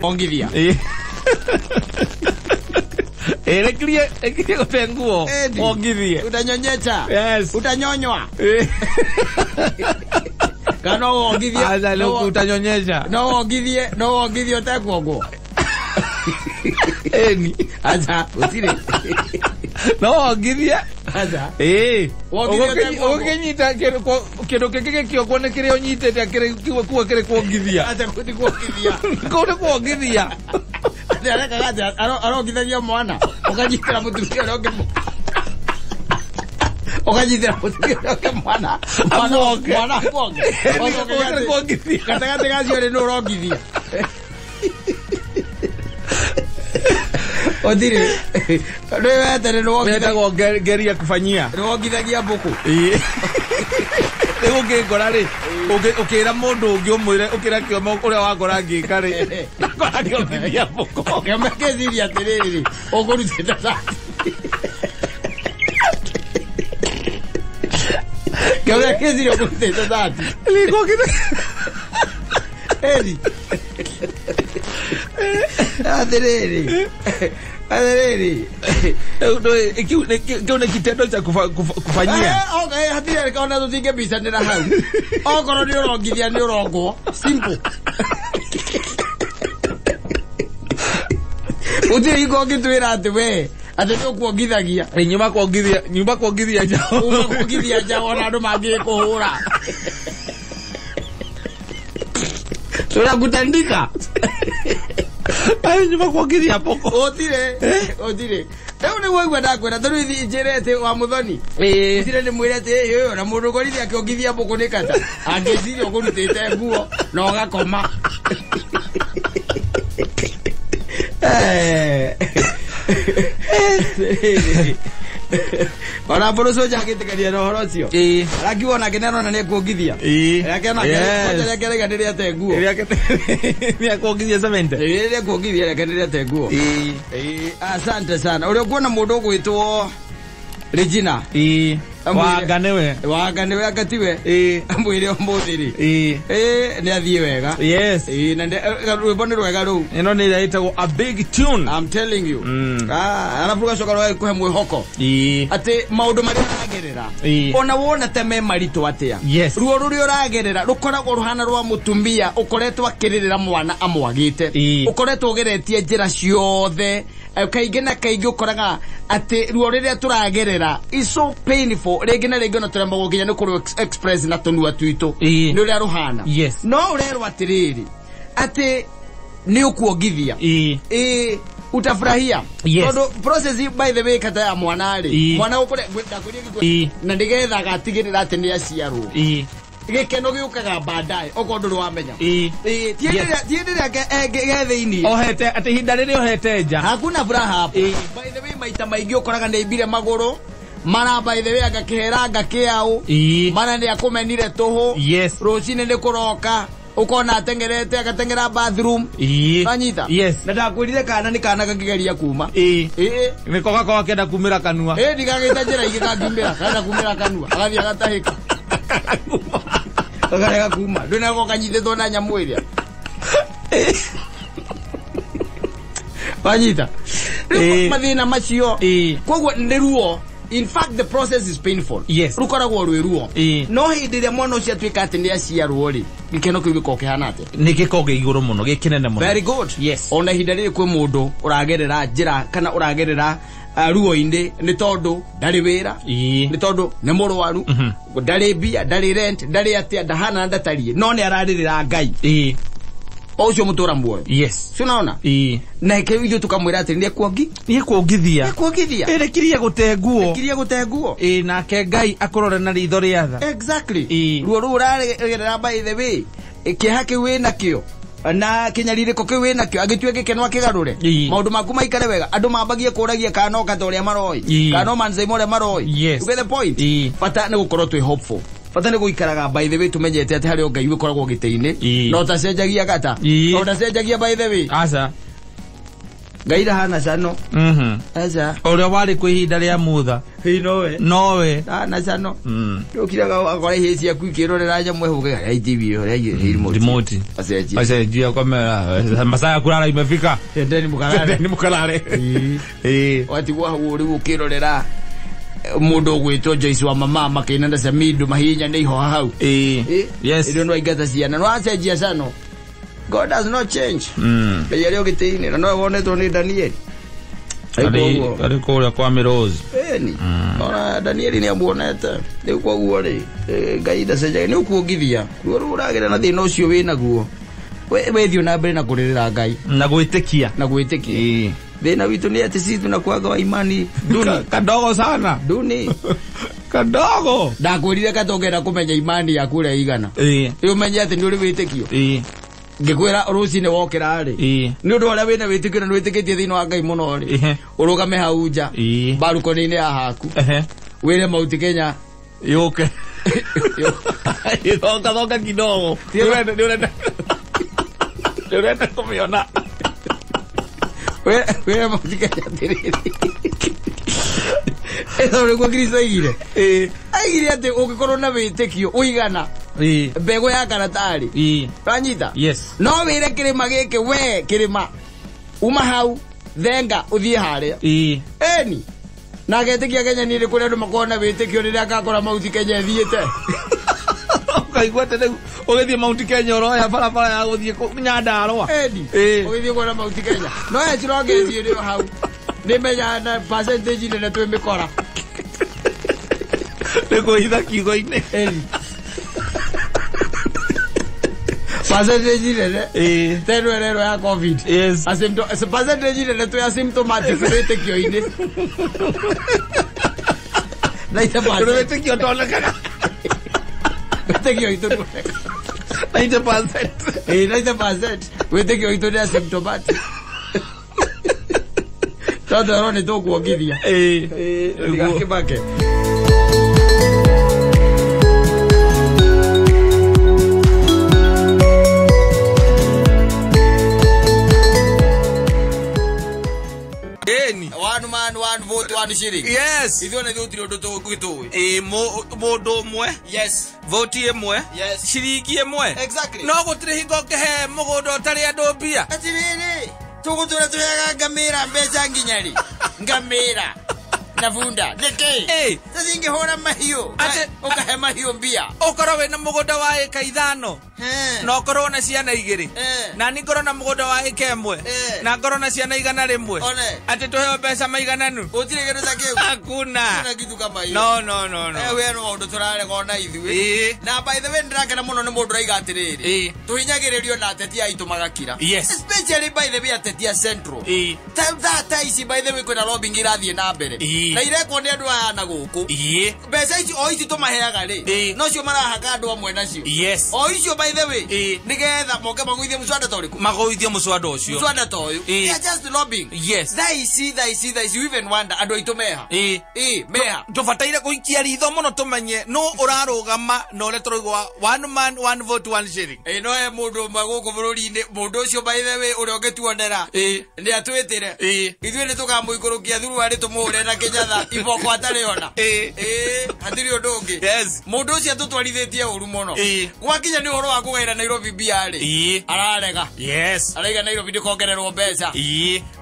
Ongithia. Elekria utenguo. Ongithia. Utanyonyecha. Yes. Utanyonywa. Kana ongithia. Aza leo utanyonyesha. No ongithia utakuogo. Eni. Aza utire. No ongithia. Aza. Ogenyita kero keke kyo kone kire onyite ya kire kuwa kire kuongithia. Aza kuti kuongithia. Kone kuongithia. Areka gaja arongithagia mwana. Ukanyitira mutumia roge. Ukanyitira mutumia roge mwana. Mwana kuonge. Kuongithia. Katagate gacio ri no rongithia. Odire. Wewe tere no geria kufanyia. Rongithagia mbuku. Ego ngora ri ukira mundu ungi umwire ukira kiomo uria wakora ngika ri akora kiothithia mbuku kemekeziria atiriri ukurutita thati kemekeziria ukurutita thati liko kite eri atiriri Kione kitendo cha kufanyia. Okay, hatire kaona tutige bisanira hau. Okoro ni urongithia ni urongwo. Simple. Utire iko kitwira ati we. Ati tu kuongithagia. Nyumba kuongithia jao. Kuongithia jao ona andu mangi kuhura. Sura kutandika. Ai nyumba kuongithia poko. Otire. Leo ni wewe ndakwenda tondũ ithi njirete wa muthoni. Itire ni mwirete yo na mundu gorithia akiongithia poko ni kata. Angeciria ũgũrutĩte nguo na ũgakoma. Ona boro soja agitikaria na horo cio. Arakiona kineno na ni kuongithia. Arakiona kenderia te nguo. Ni kuongithia cement. Ni kuongithia kenderia te nguo. Asante sana. Uri kuona mundu gwitwo Regina. Waganewe akatiwe. Amwire omuthiri. Ni athie wega. Yes. Na rwimbo ni rwega ru. Ino ni iraitagwo a big tune. I'm telling you. Arafuga coka rwa kuhe mwihoko. Ati maundu mari aragerera. Ona wona teme marito atia. Yes. Ruo ruri uragerera rukoragwo ruhana rwa mutumia ukoretwo akiririra mwana amwagite. Ukoretwo ugeretie njira ciothe. Kaingi na kaingi ukoraga ati ruo riria turagerera is so painful. Rege na rege na turamba gukinya ni kuru express na tonua twitu ni uria ruhana. Yes. No urerwa atiriri ati ni ukuongithia utafurahia. Yes. Todo process by the way kata ya mwana ri mwana ukore ndakuria na ndigetha gatigirira ati ni aciarwo gikeno giukaga baadaye okondo rwamenya tiendelea getheini ohete ati hinda riri ohete nja hakuna furaha hapo. By the way maita maingĩ ukoraga nĩ ibire magũrũ mara by the way agakihera gakiao mana ni akumenire tuhu. Yes. Rucini ni kuroka ukona atengerete agatengera bathroom anyita. Yes. Na ndakwirire kana ni kana gakigeria kuma ni koga kwa kenda kumira kanua ndigagita njira igikangimira kana kumira kanua agathia agatahika agarega kuma ndona go kanyithithwo na nyamu iria anyita mathina macio koguo ndi ruo. In fact the process is painful. Yes. Rukoragwo rwi ruo. No hindi ria mwana ucio atwika ati ni aciarwo ri gikeno kiu giko kihana ati ni gikoge iguru muno gikinene muno. Very good. Yes. Ona hindi ri kwi mundu uragerera njira kana uragerera ruo inde ni tondu ndari wira ni tondu ni murwaru ndari bia ndari rent ndari atia ndahana ndatarie no ni araririra Ngai ocio mutura muoyo. Yes. Unaona? Na ikewije tukamwira ati ni kuongithia erekiria gute nguo nake Ngai akorore na ritho ria tha. Exactly. Ruo ru uragerera by the way kihake we nakio na kinyaririko kiu wina kio agitue gikeno akigarure maundu maku maikare wega andu mambagie kuragia kana okatoria maroi kana manzai more maroi. You get the point. Fata ni gukorwo twi hopeful. Fata ni guikaraga by the way tumenyete ati hari Ngai wikoragwo giteini no tacenjagia gata no tacenjagia by the way asa Ngai hana cano asa oria wari kwi hinda ria mutha nowe na cano ukiraga akore hisi ya kwikirorera nya mwehuke ya TV yo ya remote aseji kamera masaa kulala imefika ndeni mukalale wati wa uri ukirorera mundu gwitwo Joyce wa mama makinanda cia mindu mahinya ni ho hau yes irio no igata ciana no acenjia cano God does not change yale ogiteine na no wonetwo ni Daniel ari kora kwa Mirozi ni ona Daniel ni amuonete ni kwa guore gaida seja ni ukuongithia ruo uragira na thina ucio wina guo we thio na mbere na kuririra Ngai na gwitikia thina witu ni ati sisi tunakuaga wa imani duni kadogo sana duni kadogo ndakwirire katongera kumenya imani yaku ria igana iyo menye ati ni uri witikio ngikwira rucine wokira ri ni undu aria wina witikio ni witikitie thina wa Ngai muno ri urugame hau nja baruko-ini ya haku wire Mount Kenya yuke thonga kidogo ni urenda kumiona we Mount Kenya tiriri eso ni kwa Kristo igire aigire ati ugikorwo na witikio uigana mbego ya karatari ranyita yes no wire kirima giki we kirima uma hau thenga uthie haria eni na getikia Kenya ni kuri andu makona witikio riria akakora Mount Kenya thiete ukaigua tene ugithie Mount Kenya roya barabara ya guthie Nyandarua eni ugithie kora Mount Kenya no ecirongetie rio hau ni menya na percentage ni twe mikora ni kuitha kiugo-ini percentage ni terero ya COVID yes percentage ni twe asymptomatic witikio-ini na ita witikio tonekana witikio itu 90% 90% witikio itu ni asymptomatic todo ro ni tukuongithia Kibake one man one vote one shilling yes ithio ni thutire undu tugitui mundu mwe yes vote imwe yes shiringi imwe exactly no gutire hingo kehe mugunda utari andu mbia atiriri tugutura tuyaga ngamira mbeca nginyari ngamira na bunda niki tazinge hora mahiu ate ukahe mahiu mbia ukoro we na mugunda wa eka 5 no korwo na ciana igiri na ni ngoro na mugunda wa eka 1 na ngoro na ciana 100 ate tuheo mbeca maigananu utire gero takeu hakuna kitu kama hiyo no we no undu turare gona ithui na by the way ndirakena muno ni mundu raiga atiriri tuhinyagiririo na ateti aitu magakira especially by the way ateti ya central that ici by the way kuna lobbying irathie na mbere na irekwo ni andu aya na guku mbeca ici o ici tumaheaga ri no cio marahaka andu amwe nacio o icio by the way nigetha moke maguithie muswada toriku maguithie muswada ucio muswada toyu they are just lobbying they see you even wonder andu aitu meha meha tubataire kuikia ritho muno tumenye no urarugama no le troigwa one man one vote one shilling no e mundu maguku bururi-ini mundu ucio by the way uri ogituonera ni atwitire ithuĩ ni tukamuikurukia thuru ari tumuhure na kinyatha iboko atariona hatiri undu ungi mundu ucio tutwarithitie uru muno gwakinya ni uhoro wa kugaira Nairobi biari ararega araiga Nairobi ndikongererwo mbeca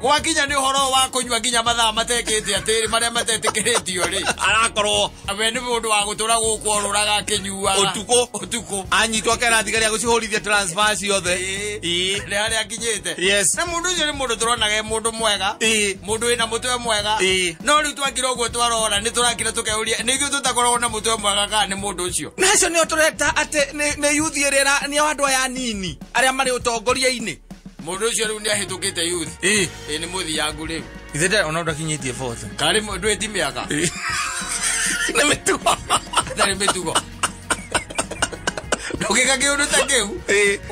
gwakinya ni uhoro wa kunywa nginya mathaa matekite atiri maria matetikiritio ri arakorwo we ni mundu wa gutura guku oruraga kinyuaga utuko anyitwa kera thigari ya gucihurithia transfer ciothe ni haria akinyite na mundu ucio ni mundu turonaga mundu mwega mundu wina mutwe mwega no riu twakira uguo twarora ni turakira tukeuria ni ithuĩ tutakoragwo na mutwe mwega kana ni mundu ucio nacio ni tureta ate ni youth ira ni andu aya nini aria mari utongoria-ini mundu ucio riu ni ahitukite youth ni muthiangu riu ithete ona ndakinyitie fourth kari mundu etimiaka ni mitugo tari mitugo ukika kiundu ta kiu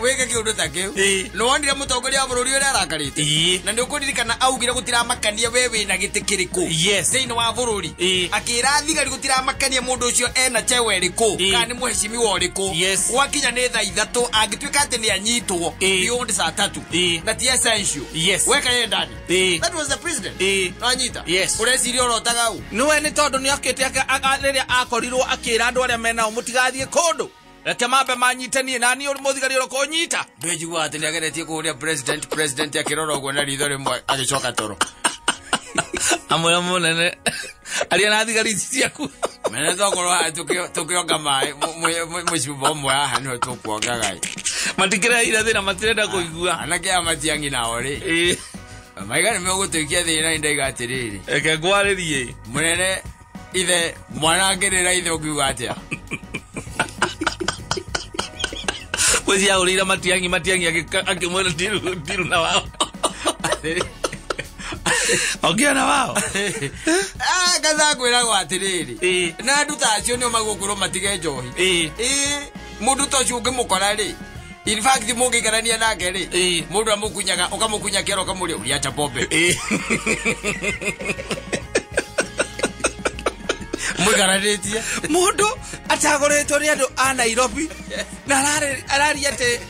weke kiundu ta kiu no wandira mutongoria wa bururi uri arakarite na ndio kuririkana augire gutiramakania wewe na giti kiriku thiini wa bururi akira thigari gutiramakania mundu ucio ena chewe riku kana muheshimi wa riku wakinya ni thaa 3 angituika ati ni anyitwo beyond saa 3 na ti essential weka ye ndani that was the president no anyita ureciria urotaga u niwe ni tondu ni akite riria akorirwo akira andu aria mena mutigathie kundu reke mambe manyitanie nani uri muthigari uri kunyita ndejigwa ati ni ageretie kuria president akirora uguo na ritho rimwe agicoka toro amwe munene aria na thigari ciaku mene thogorwa tukionga mai mucibo mwe aha no tukuonga gai matikira ira thina matirenda kuigua anake amatiangi nao ri maigani me gutuikia thina indaiga atiriri eke gwaririe munene ithe mwana ngirira ithe ukiuga atia kwezi urira matiangi akimwela tiru na wao ogiana wao kaza kwira gwa atiriri na nduta acio nio magukuru matige njohi mundu to cio ngimukora ri in fact mugikarania nake ri mundu amukunyaga ukamukunya kero kamuria uri acha pombe mugaranitie mundu atagoretwo ni andu a Nairobi na arari ate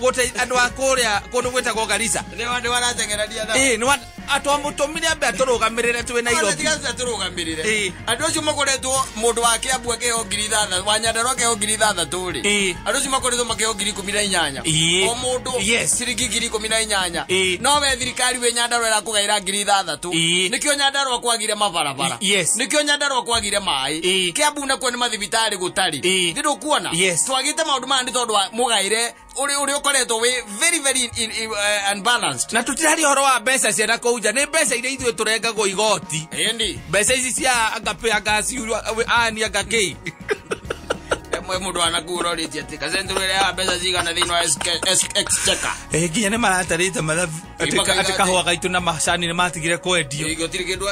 gote andu akuria kundu gwetagwo Garissa ni wandu waratengerania na ni atwamutumire ambe aturugamirire twi Nairobi atigaza turugamirire andu acio makoretwo mundu wake abu akeheo 3,000 wanyandaro akeheo 3,000 turi andu acio makoretwo makeheo 18,000 o mundu ciringi 18,000 no we thirikari we nyandaro era kugaira 3,000 nikio nyandaro akwagire mabarabara nikio nyandaro akwagire mai kiabu kwa ni mathibitari gutari ndido kuona twagite maundu mandi tondu mugaire uri ukoretwo we very unbalanced na tutirari horo wa mbeca cia kouja ni mbeca iria ithuĩ turengagwo igoti endi mbeca ici cia agape agasi ani agakei mwe mundu anakuro riti ati kazenduru ya mbeca zigana thini wa exchequer nginya ni maratarite mathabu ati kahua gaitu na macani ni matigire kwendio igotiri kindu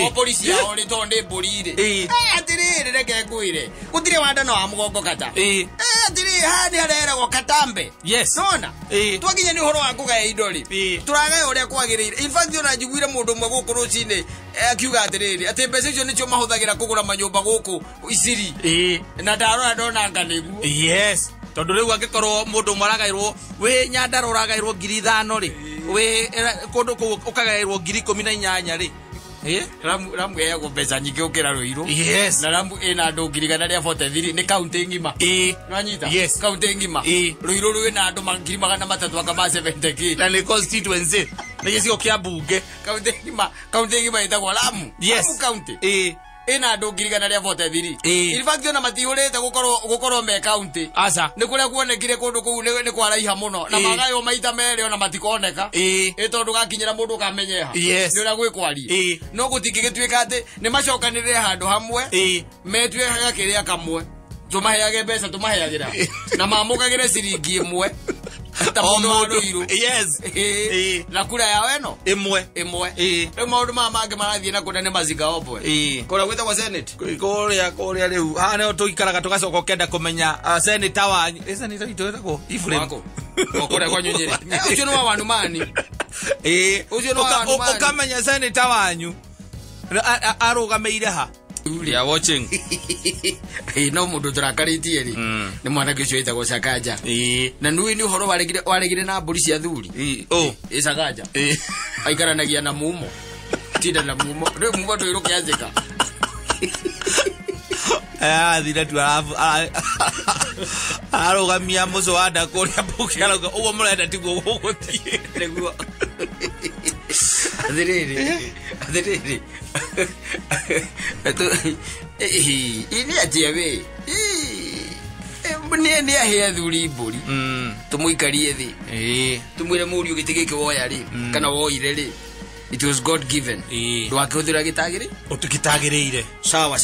o polisi yao ri tonde burire atiri reke nguire gutire wanda no amugongo kata atiri hani arera go katambe nona twaginya ni horo wa kugae indori turagae uria kwagirire in fact ona njiguire mundu mwe gukuru cine akiuga atiriri ati mbeca icio nicio mahuthagira kugura manyumba guku Isiri na ndarora ndona nganigu tondu riu angikorwo mundu maragairwo we nyandaro uragairwo 5,000 ri we kundu ukagairwo 18,000 ri Rambu ya mbeca nyingi ukira Ruiru na Rambu ina andu 143 ni county ngima nwanyita county ngima Ruiru rwina andu 300 akama 70k na ni constituency na gicigo kia bunge county ngima itagwo Lamu county ina andu 143 in fact ona matihurite gukorwo me county asa ni kuria kuonekire kundu kuu ni kwaraiha muno na magayo maita mere ona matikoneka tondu gakinyira mundu kamenyeha ni uria gwikwarie no gutingigituika ati ni macokanire handu hamwe metue gakiria kamwe tumaheage mbeca tumaheagira na mamukagire ciringi imwe Ruiru na kura ya weno imwe maundu mange marathie na kuna ni maziga opwe kora gwita kwa senate koria riu ha ne tuikaraga tugacoka kenda kumenya senator wanyu senator itwetagwo Ifrem okora kwa nyonyeri ucio no wandu mani ucio no wandu ukamenya senator wanyu arugameire ha we are watching no mundu turakaritie ri ni mwana kicio itagwo Sakaja na nui ni horo waregire na mburi cia thuri Sakaja aikaranagia na mumo tinda na mumo ri mumo ndoiruke azika thira tu arugamia muco wa ndakuria bukira ugo murenda tiguo gugutie niguo athiriri ini atia we ni ahia thuri mburi tumuikarie thi tumwire muri ugitigike woya ri kana woire ri it was God given ndwakihũthĩra gĩtagĩrĩ ũtukitagĩrĩire sawa